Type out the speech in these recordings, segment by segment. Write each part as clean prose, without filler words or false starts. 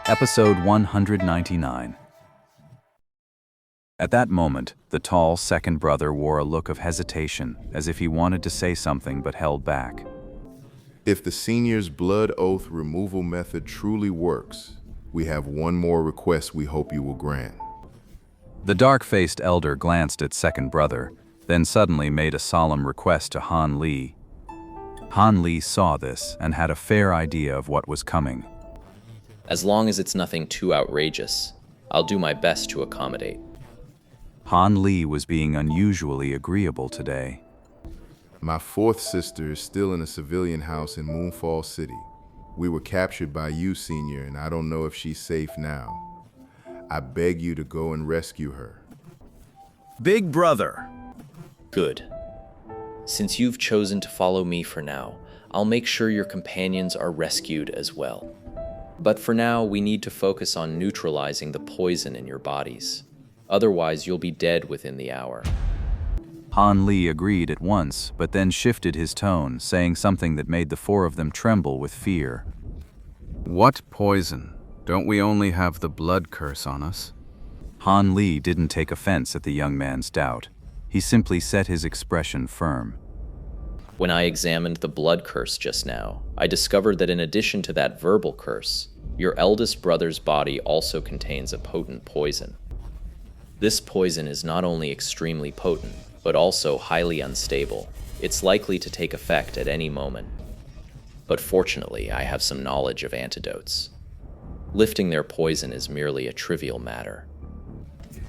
Episode 199. At that moment, the tall second brother wore a look of hesitation, as if he wanted to say something but held back. If the senior's blood oath removal method truly works, we have one more request we hope you will grant. The dark-faced elder glanced at second brother, then suddenly made a solemn request to Han Li. Han Li saw this and had a fair idea of what was coming. As long as it's nothing too outrageous, I'll do my best to accommodate. Han Li was being unusually agreeable today. My fourth sister is still in a civilian house in Moonfall City. We were captured by you, Senior, and I don't know if she's safe now. I beg you to go and rescue her. Big brother. Good. Since you've chosen to follow me for now, I'll make sure your companions are rescued as well. But for now, we need to focus on neutralizing the poison in your bodies. Otherwise, you'll be dead within the hour. Han Li agreed at once, but then shifted his tone, saying something that made the four of them tremble with fear. What poison? Don't we only have the blood curse on us? Han Li didn't take offense at the young man's doubt. He simply set his expression firm. When I examined the blood curse just now, I discovered that in addition to that verbal curse, your eldest brother's body also contains a potent poison. This poison is not only extremely potent, but also highly unstable. It's likely to take effect at any moment. But fortunately, I have some knowledge of antidotes. Lifting their poison is merely a trivial matter.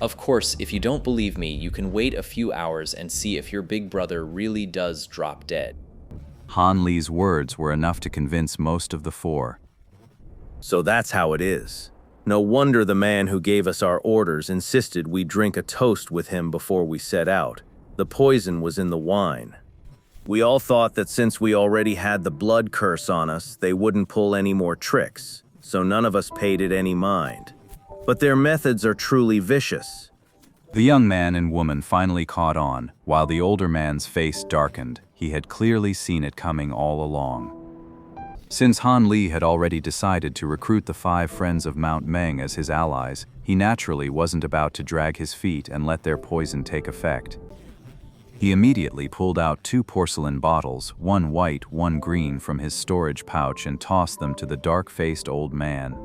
Of course, if you don't believe me, you can wait a few hours and see if your big brother really does drop dead. Han Li's words were enough to convince most of the four. So that's how it is. No wonder the man who gave us our orders insisted we drink a toast with him before we set out. The poison was in the wine. We all thought that since we already had the blood curse on us, they wouldn't pull any more tricks, so none of us paid it any mind. But their methods are truly vicious. The young man and woman finally caught on, while the older man's face darkened. He had clearly seen it coming all along. Since Han Li had already decided to recruit the 5 friends of Mount Meng as his allies, he naturally wasn't about to drag his feet and let their poison take effect. He immediately pulled out 2 porcelain bottles, one white, one green, from his storage pouch and tossed them to the dark-faced old man.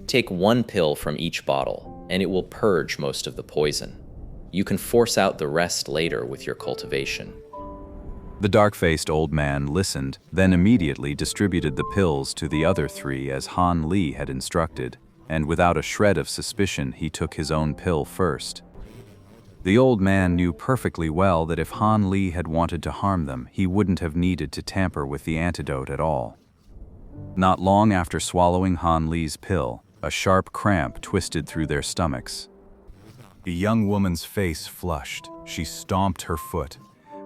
Take 1 pill from each bottle, and it will purge most of the poison. You can force out the rest later with your cultivation. The dark-faced old man listened, then immediately distributed the pills to the other 3 as Han Li had instructed, and without a shred of suspicion he took his own pill first. The old man knew perfectly well that if Han Li had wanted to harm them, he wouldn't have needed to tamper with the antidote at all. Not long after swallowing Han Li's pill, a sharp cramp twisted through their stomachs. The young woman's face flushed. She stomped her foot,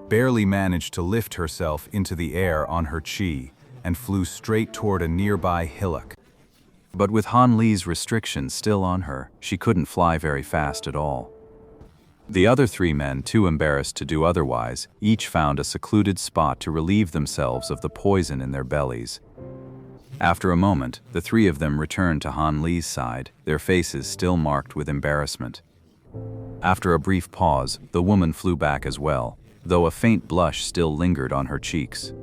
barely managed to lift herself into the air on her chi, and flew straight toward a nearby hillock. But with Han Li's restrictions still on her, she couldn't fly very fast at all. The other 3 men, too embarrassed to do otherwise, each found a secluded spot to relieve themselves of the poison in their bellies. After a moment, the 3 of them returned to Han Li's side, their faces still marked with embarrassment. After a brief pause, the woman flew back as well, though a faint blush still lingered on her cheeks.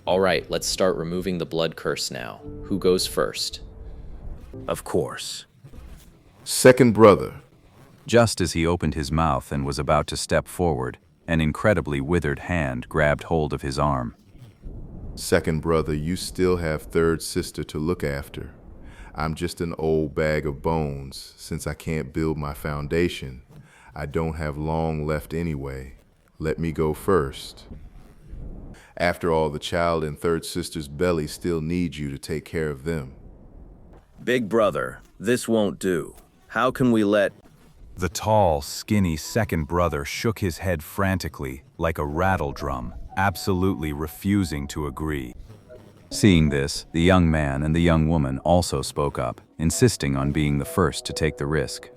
All right, let's start removing the blood curse now. Who goes first? Of course. Second brother. Just as he opened his mouth and was about to step forward, an incredibly withered hand grabbed hold of his arm. Second brother, you still have third sister to look after. I'm just an old bag of bones. Since I can't build my foundation, I don't have long left anyway. Let me go first. After all, the child in third sister's belly still needs you to take care of them. Big brother, this won't do. How can we let... The tall, skinny second brother shook his head frantically, like a rattle drum, absolutely refusing to agree. Seeing this, the young man and the young woman also spoke up, insisting on being the first to take the risk.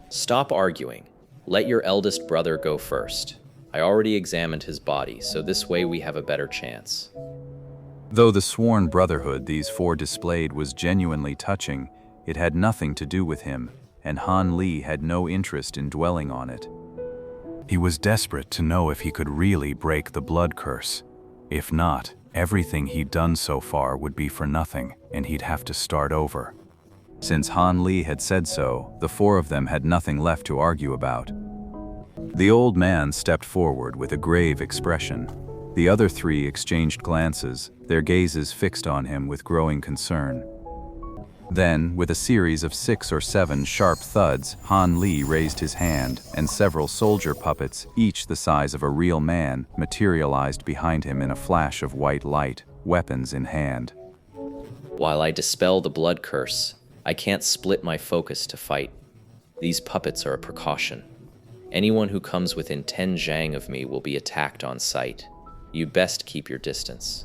Stop arguing. Let your eldest brother go first. I already examined his body, so this way we have a better chance. Though the sworn brotherhood these four displayed was genuinely touching, it had nothing to do with him, and Han Li had no interest in dwelling on it. He was desperate to know if he could really break the blood curse. If not, everything he'd done so far would be for nothing, and he'd have to start over. Since Han Li had said so, the four of them had nothing left to argue about. The old man stepped forward with a grave expression. The other three exchanged glances, their gazes fixed on him with growing concern. Then, with a series of 6 or 7 sharp thuds, Han Li raised his hand, and several soldier puppets, each the size of a real man, materialized behind him in a flash of white light, weapons in hand. While I dispel the blood curse, I can't split my focus to fight. These puppets are a precaution. Anyone who comes within 10 zhang of me will be attacked on sight. You best keep your distance.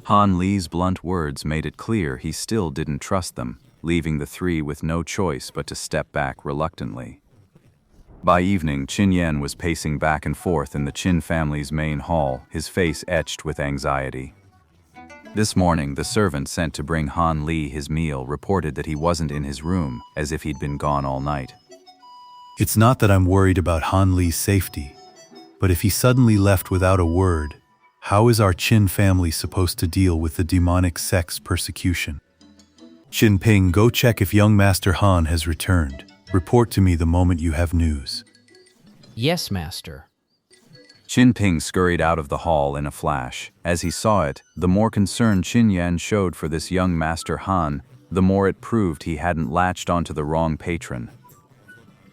Han Li's blunt words made it clear he still didn't trust them, leaving the three with no choice but to step back reluctantly. By evening, Qin Yan was pacing back and forth in the Qin family's main hall, his face etched with anxiety. This morning, the servant sent to bring Han Li his meal reported that he wasn't in his room, as if he'd been gone all night. It's not that I'm worried about Han Li's safety, but if he suddenly left without a word, how is our Qin family supposed to deal with the demonic sect's persecution? Qin Ping, go check if young Master Han has returned. Report to me the moment you have news. Yes, Master. Qin Ping scurried out of the hall in a flash. As he saw it, the more concern Qin Yan showed for this young Master Han, the more it proved he hadn't latched onto the wrong patron.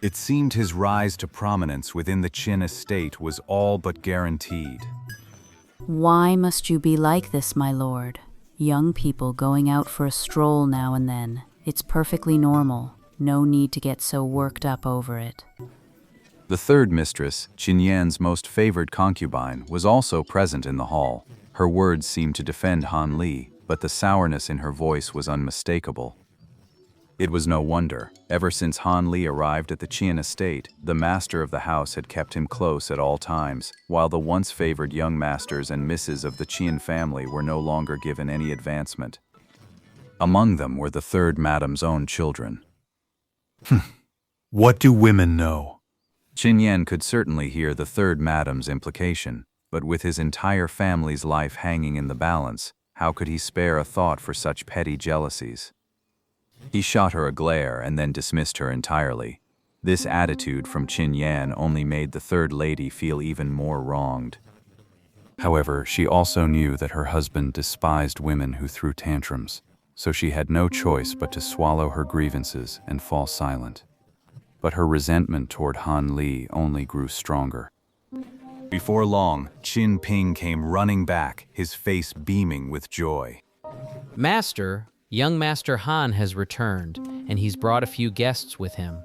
It seemed his rise to prominence within the Qin estate was all but guaranteed. Why must you be like this, my lord? Young people going out for a stroll now and then. It's perfectly normal. No need to get so worked up over it. The third mistress, Qin Yan's most favored concubine, was also present in the hall. Her words seemed to defend Han Li, but the sourness in her voice was unmistakable. It was no wonder. Ever since Han Li arrived at the Qin estate, the master of the house had kept him close at all times, while the once favored young masters and misses of the Qin family were no longer given any advancement. Among them were the third madam's own children. What do women know? Qin Yan could certainly hear the third madam's implication, but with his entire family's life hanging in the balance, how could he spare a thought for such petty jealousies? He shot her a glare and then dismissed her entirely. This attitude from Qin Yan only made the third lady feel even more wronged. However, she also knew that her husband despised women who threw tantrums, so she had no choice but to swallow her grievances and fall silent. But her resentment toward Han Li only grew stronger. Before long, Qin Ping came running back, his face beaming with joy. Master, young Master Han has returned, and he's brought a few guests with him.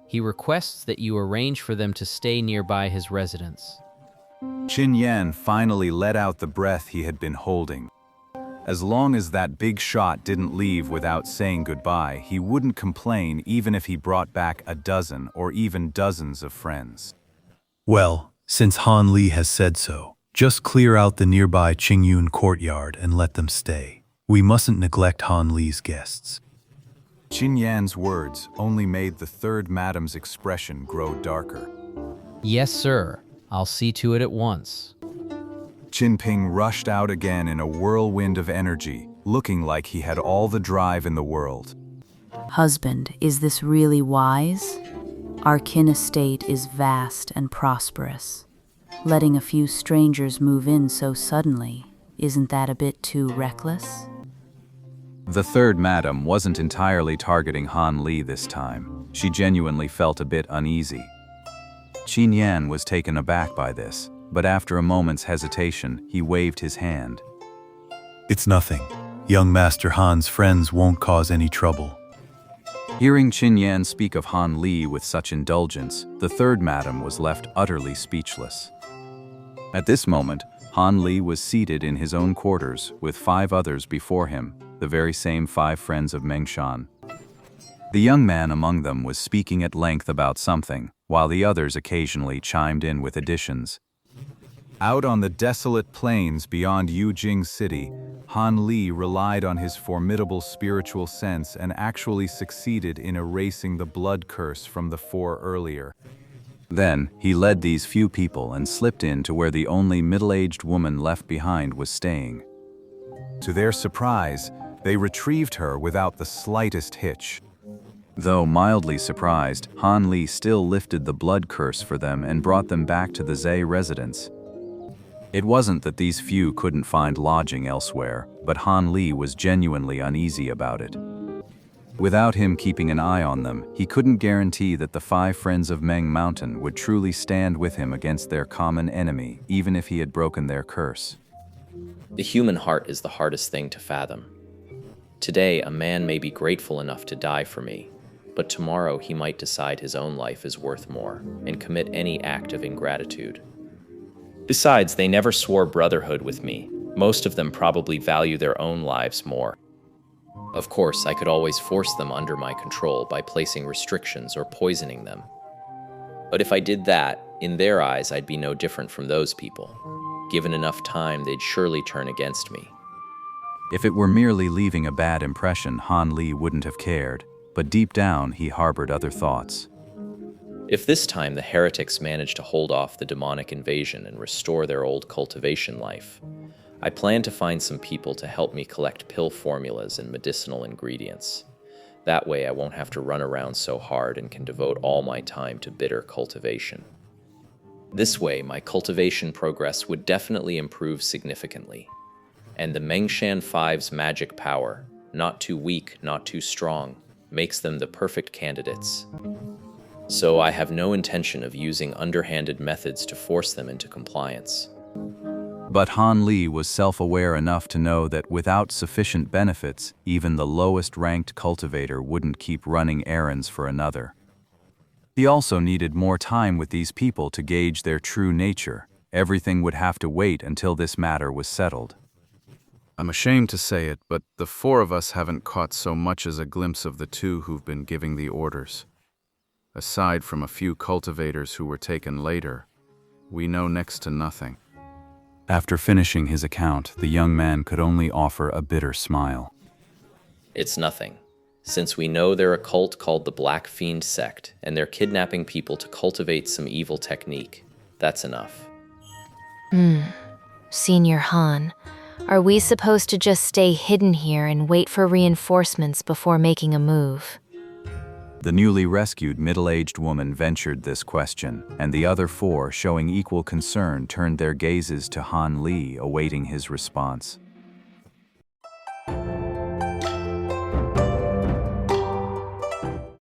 He requests that you arrange for them to stay nearby his residence. Qin Yan finally let out the breath he had been holding. As long as that big shot didn't leave without saying goodbye, he wouldn't complain even if he brought back a dozen or even dozens of friends. Well, since Han Li has said so, just clear out the nearby Qingyun courtyard and let them stay. We mustn't neglect Han Li's guests. Qin Yan's words only made the third madam's expression grow darker. Yes, sir. I'll see to it at once. Qin Ping rushed out again in a whirlwind of energy, looking like he had all the drive in the world. Husband, is this really wise? Our Qin estate is vast and prosperous. Letting a few strangers move in so suddenly, isn't that a bit too reckless? The third madam wasn't entirely targeting Han Li this time. She genuinely felt a bit uneasy. Qin Yan was taken aback by this, but after a moment's hesitation, he waved his hand. It's nothing. Young Master Han's friends won't cause any trouble. Hearing Qin Yan speak of Han Li with such indulgence, the third madam was left utterly speechless. At this moment, Han Li was seated in his own quarters with 5 others before him, the very same 5 friends of Mengshan. The young man among them was speaking at length about something, while the others occasionally chimed in with additions. Out on the desolate plains beyond Yujing City, Han Li relied on his formidable spiritual sense and actually succeeded in erasing the blood curse from the 4 earlier. Then, he led these few people and slipped in to where the only middle-aged woman left behind was staying. To their surprise, they retrieved her without the slightest hitch. Though mildly surprised, Han Li still lifted the blood curse for them and brought them back to the Zhe residence. It wasn't that these few couldn't find lodging elsewhere, but Han Li was genuinely uneasy about it. Without him keeping an eye on them, he couldn't guarantee that the 5 friends of Meng Mountain would truly stand with him against their common enemy, even if he had broken their curse. The human heart is the hardest thing to fathom. Today, a man may be grateful enough to die for me, but tomorrow he might decide his own life is worth more and commit any act of ingratitude. Besides, they never swore brotherhood with me. Most of them probably value their own lives more. Of course, I could always force them under my control by placing restrictions or poisoning them. But if I did that, in their eyes, I'd be no different from those people. Given enough time, they'd surely turn against me. If it were merely leaving a bad impression, Han Li wouldn't have cared, but deep down he harbored other thoughts. If this time the heretics manage to hold off the demonic invasion and restore their old cultivation life, I plan to find some people to help me collect pill formulas and medicinal ingredients. That way I won't have to run around so hard and can devote all my time to bitter cultivation. This way, my cultivation progress would definitely improve significantly. And the Mengshan 5's magic power, not too weak, not too strong, makes them the perfect candidates. So I have no intention of using underhanded methods to force them into compliance. But Han Li was self-aware enough to know that without sufficient benefits, even the lowest-ranked cultivator wouldn't keep running errands for another. He also needed more time with these people to gauge their true nature. Everything would have to wait until this matter was settled. I'm ashamed to say it, but the 4 of us haven't caught so much as a glimpse of the 2 who've been giving the orders. Aside from a few cultivators who were taken later, we know next to nothing. After finishing his account, the young man could only offer a bitter smile. It's nothing, since we know they're a cult called the Black Fiend Sect, and they're kidnapping people to cultivate some evil technique. That's enough. Senior Han, are we supposed to just stay hidden here and wait for reinforcements before making a move? The newly rescued middle-aged woman ventured this question, and the other 4, showing equal concern, turned their gazes to Han Li, awaiting his response.